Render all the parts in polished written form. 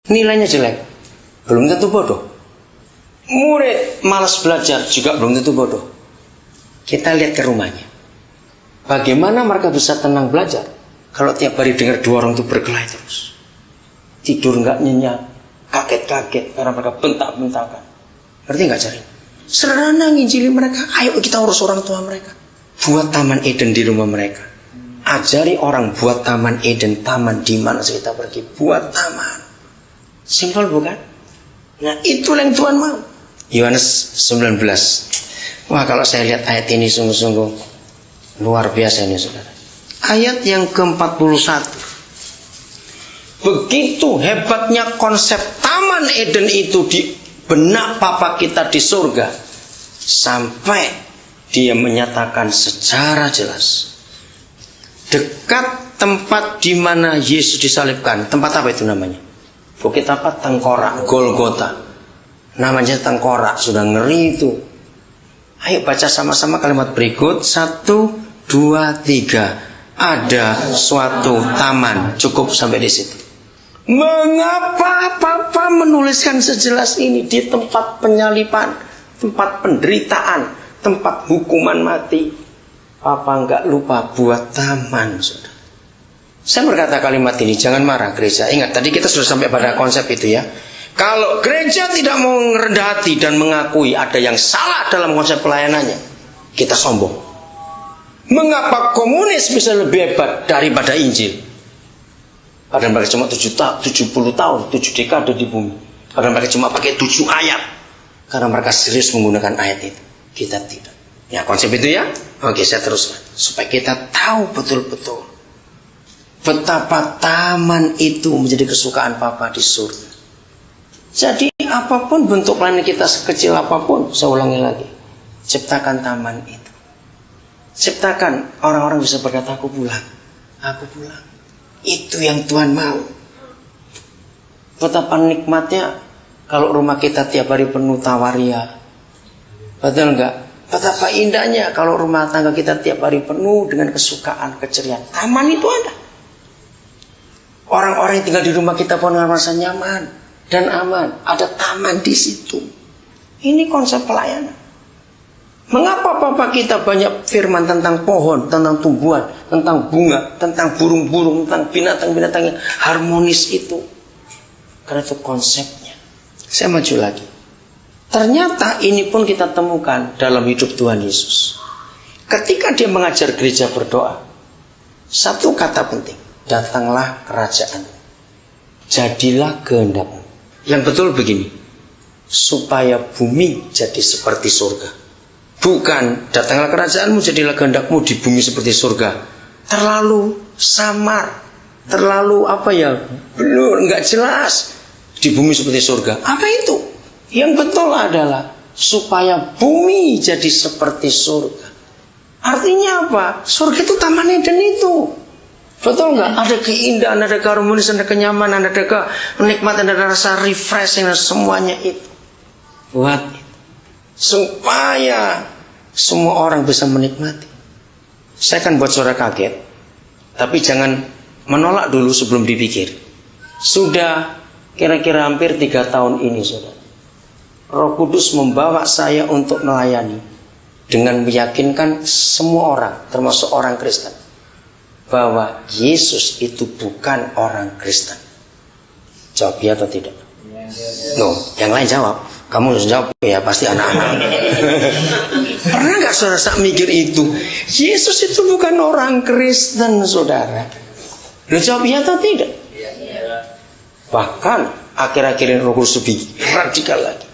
nilainya jelek, belum tentu bodoh. Murid malas belajar juga belum tentu bodoh. Kita lihat ke rumahnya. Bagaimana mereka bisa tenang belajar kalau tiap hari dengar dua orang itu berkelahi terus. Tidur nggak nyenyak, kaget-kaget karena mereka bentak-bentakan. Ngerti nggak cari? Sederhana nginjili mereka. Ayo kita urus orang tua mereka. Buat taman Eden di rumah mereka. Ajari orang buat taman Eden, taman di mana kita pergi. Buat taman. Simpel bukan? Nah itulah yang Tuhan mau. Yohanes 19. Wah kalau saya lihat ayat ini sungguh-sungguh luar biasa ini saudara. Ayat yang ke-41. Begitu hebatnya konsep taman Eden itu di benak Papa kita di surga. Sampai dia menyatakan secara jelas. Dekat tempat di mana Yesus disalibkan. Tempat apa itu namanya? Bukit apa? Tengkorak, Golgota. Namanya tengkorak, sudah ngeri itu. Ayo baca sama-sama kalimat berikut. 1, 2, 3. Ada suatu taman. Cukup sampai di situ. Mengapa Papa menuliskan sejelas ini di tempat penyaliban, tempat penderitaan, tempat hukuman mati? Papa nggak lupa buat taman, saudara. Saya berkata kalimat ini, jangan marah gereja. Ingat, tadi kita sudah sampai pada konsep itu ya. Kalau gereja tidak mau merendah hati dan mengakui ada yang salah dalam konsep pelayanannya, kita sombong. Mengapa komunis bisa lebih hebat daripada Injil? Padahal mereka cuma 70 tahun, 7 dekade di bumi. Padahal mereka cuma pakai 7 ayat. Karena mereka serius menggunakan ayat itu. Kita tidak. Ya konsep itu ya. Oke saya teruskan. Supaya kita tahu betul-betul betapa taman itu menjadi kesukaan Papa di surga. Jadi apapun bentuk pelayanan kita sekecil apapun, saya ulangi lagi, ciptakan taman itu. Ciptakan orang-orang bisa berkata aku pulang. Aku pulang. Itu yang Tuhan mau. Betapa nikmatnya kalau rumah kita tiap hari penuh tawaria. Betul enggak? Betapa indahnya kalau rumah tangga kita tiap hari penuh dengan kesukaan, keceriaan. Taman itu ada. Orang-orang yang tinggal di rumah kita pun merasa nyaman dan aman. Ada taman di situ. Ini konsep pelayanan. Mengapa Papa kita banyak firman tentang pohon, tentang tumbuhan, tentang bunga, tentang burung-burung, tentang binatang-binatang yang harmonis itu? Karena itu konsepnya. Saya maju lagi. Ternyata ini pun kita temukan dalam hidup Tuhan Yesus. Ketika dia mengajar gereja berdoa, satu kata penting. Datanglah kerajaan. Jadilah kehendakmu. Yang betul begini. Supaya bumi jadi seperti surga. Bukan datanglah kerajaanmu, jadilah kehendakmu di bumi seperti surga. Terlalu samar. Terlalu belum, enggak jelas. Di bumi seperti surga. Apa itu? Yang betul adalah supaya bumi jadi seperti surga. Artinya apa? Surga itu taman Eden itu. Betul nggak? Ada keindahan, ada keharmonisan, ada kenyamanan, ada kenikmatan, ada rasa refreshing, semuanya itu. Buat itu. Supaya semua orang bisa menikmati. Saya akan buat saudara kaget. Tapi jangan menolak dulu sebelum dipikir. Sudah kira-kira hampir 3 tahun ini saudara. Roh Kudus membawa saya untuk melayani. Dengan meyakinkan semua orang, termasuk orang Kristen. Bahwa Yesus itu bukan orang Kristen. Jawab ya atau tidak? No, yang lain jawab. Kamu harus jawab ya, pasti anak-anak. Pernah gak saudara mikir itu? Yesus itu bukan orang Kristen saudara. Lo jawab ya atau tidak? Bahkan akhir-akhir ini Roh Kudus lebih radikal lagi.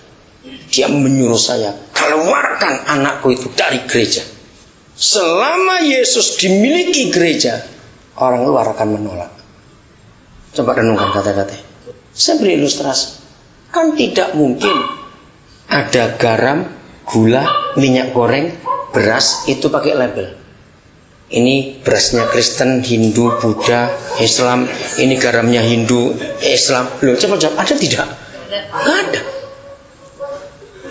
Dia menyuruh saya, keluarkan anakku itu dari gereja. Selama Yesus dimiliki gereja, orang luar akan menolak. Coba renungkan kata-kata. Saya beri ilustrasi. Kan tidak mungkin ada garam, gula, minyak goreng, beras itu pakai label. Ini berasnya Kristen, Hindu, Buddha, Islam. Ini garamnya Hindu, Islam. Loh, coba jawab, ada tidak? Nggak ada.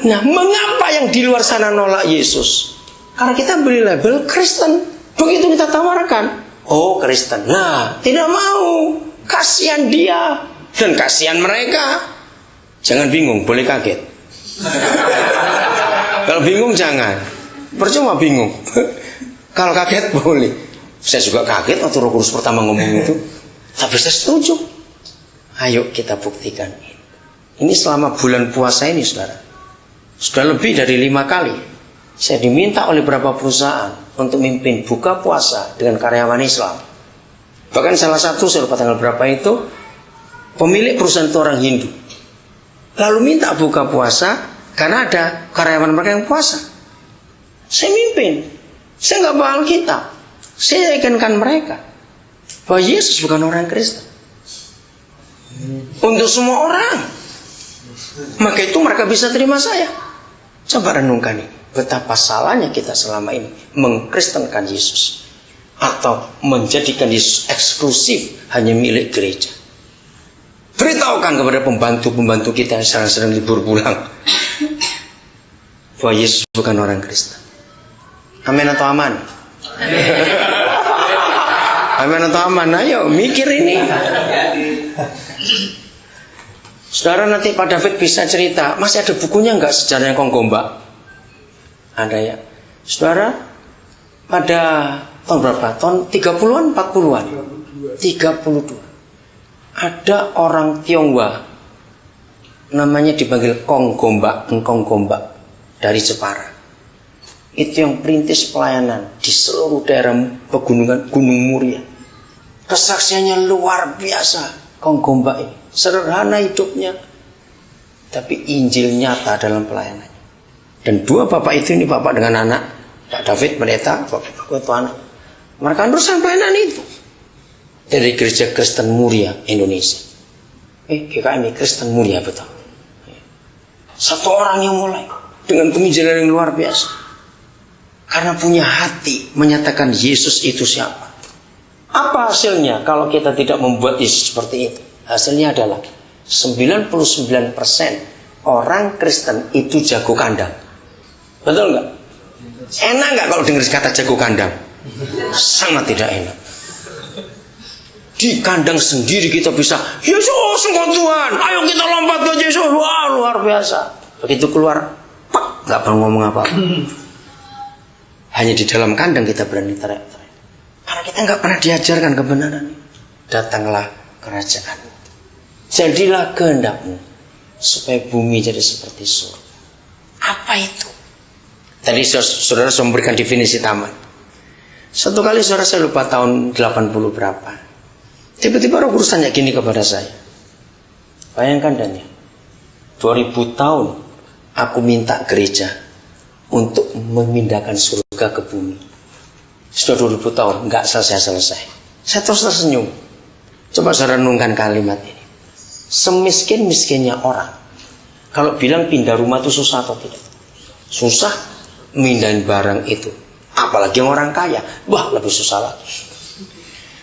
Nah, mengapa yang di luar sana nolak Yesus? Karena kita beri label Kristen. Begitu kita tawarkan, oh Kristen. Nah, tidak mau. Kasihan dia. Dan kasihan mereka. Jangan bingung, boleh kaget. Kalau bingung jangan. Percuma bingung. Kalau kaget boleh. Saya juga kaget waktu Roh Kudus pertama ngomong itu. Tapi saya setuju. Ayo kita buktikan. Ini selama bulan puasa ini, saudara. Sudah lebih dari 5 kali. Saya diminta oleh beberapa perusahaan untuk memimpin buka puasa dengan karyawan Islam. Bahkan salah satu, saya lupa tanggal berapa itu, pemilik perusahaan itu orang Hindu. Lalu minta buka puasa karena ada karyawan mereka yang puasa. Saya mimpin. Saya nggak bawa Alkitab. Saya yakinkan mereka bahwa Yesus bukan orang Kristen. Untuk semua orang. Maka itu mereka bisa terima saya. Coba renungkan ini. Betapa salahnya kita selama ini mengkristenkan Yesus. Atau menjadikan Yesus eksklusif hanya milik gereja. Beritahukan kepada pembantu-pembantu kita yang sedang libur pulang bahwa Yesus bukan orang Kristen. Amin atau aman? Amin atau aman? Ayo mikir ini. Saudara, nanti Pak David bisa cerita, masih ada bukunya nggak sejarahnya Konggombak? Ada ya. Saudara, pada tahun berapa? Tahun 30-an, 40-an? 32. Ada orang Tionghoa namanya dipanggil Konggombak, Engkong Gombak dari Jepara. Itu yang perintis pelayanan di seluruh daerah pegunungan Gunung Muria. Kesaksiannya luar biasa. Konggombak ini sederhana hidupnya, tapi Injil nyata dalam pelayanannya. Dan dua bapak itu, ini bapak dengan anak, Pak David pendeta, bapak itu anak. Mereka berusaha pelayanan itu dari Gereja Kristen Muria Indonesia. GKMI Kristen Muria, betul. Satu orang yang mulai dengan penginjilan yang luar biasa. Karena punya hati menyatakan Yesus itu siapa. Apa hasilnya kalau kita tidak membuat Yesus seperti itu? Hasilnya adalah 99% orang Kristen itu jago kandang. Betul nggak? Enak nggak kalau dengar kata jago kandang? Sangat tidak enak. Di kandang sendiri kita bisa, Yesus engkau Tuhan, ayo kita lompat ke Yesus. Wah, luar biasa. Begitu keluar, pak, nggak perlu ngomong apa-apa. Hanya di dalam kandang kita berani teriak-teriak. Karena kita nggak pernah diajarkan kebenaran. Datanglah kerajaan. Jadilah kehendakmu supaya bumi jadi seperti surga. Apa itu? Tadi saudara sudah memberikan definisi taman. Satu kali saudara, saya lupa tahun 80 berapa. Tiba-tiba Roh Kudus tanya gini kepada saya. Bayangkan Dan ya, 2000 tahun aku minta gereja untuk memindahkan surga ke bumi. Sudah 2000 tahun, nggak selesai-selesai. Saya terus tersenyum. Coba saudara renungkan kalimat ini. Semiskin-miskinnya orang, kalau bilang pindah rumah itu susah atau tidak? Susah mindahin barang itu. Apalagi yang orang kaya, wah lebih susah lagi.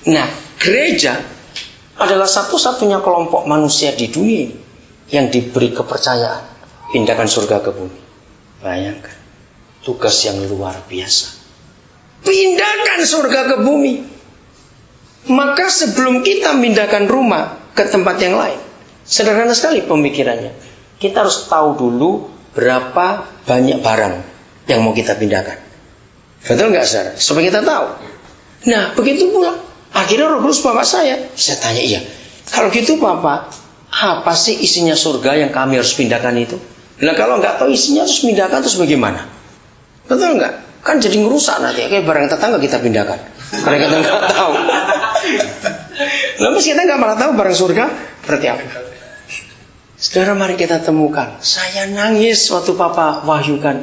Nah, gereja adalah satu-satunya kelompok manusia di dunia yang diberi kepercayaan pindahkan surga ke bumi. Bayangkan, tugas yang luar biasa. Pindahkan surga ke bumi. Maka sebelum kita pindahkan rumah ke tempat yang lain, sederhana sekali pemikirannya. Kita harus tahu dulu berapa banyak barang yang mau kita pindahkan. Betul nggak, saudara? Supaya kita tahu. Nah, begitu pula. Akhirnya Roh Kudus bapak saya tanya, iya. Kalau gitu Bapak, apa sih isinya surga yang kami harus pindahkan itu? Nah, kalau nggak tahu isinya terus pindahkan, terus bagaimana? Betul nggak? Kan jadi ngerusak nanti. Kayak barang tetangga kita pindahkan. Karena kita nggak tahu. Lalu kita nggak malah tahu barang surga berarti apa? Saudara, mari kita temukan. Saya nangis waktu Papa wahyukan.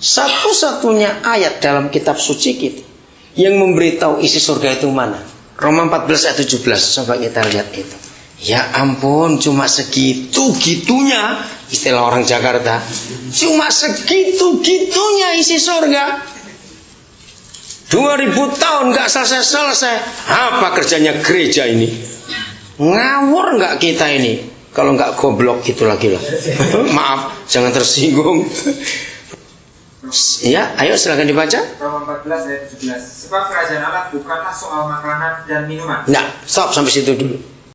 Satu-satunya ayat dalam kitab suci kita yang memberitahu isi surga itu mana? Roma 14 ayat 17. Coba kita lihat itu. Ya ampun, cuma segitu-gitunya. Istilah orang Jakarta. Cuma segitu-gitunya isi surga. 2000 tahun gak selesai-selesai. Apa kerjanya gereja ini? Ngawur gak kita ini? Kalau gak goblok itu lagi lah. Maaf, jangan tersinggung. Ya, ayo silakan dibaca. Roma 14 ayat 17. Sebab kerajaan Allah bukanlah soal makanan dan minuman. Nah, stop sampai situ dulu.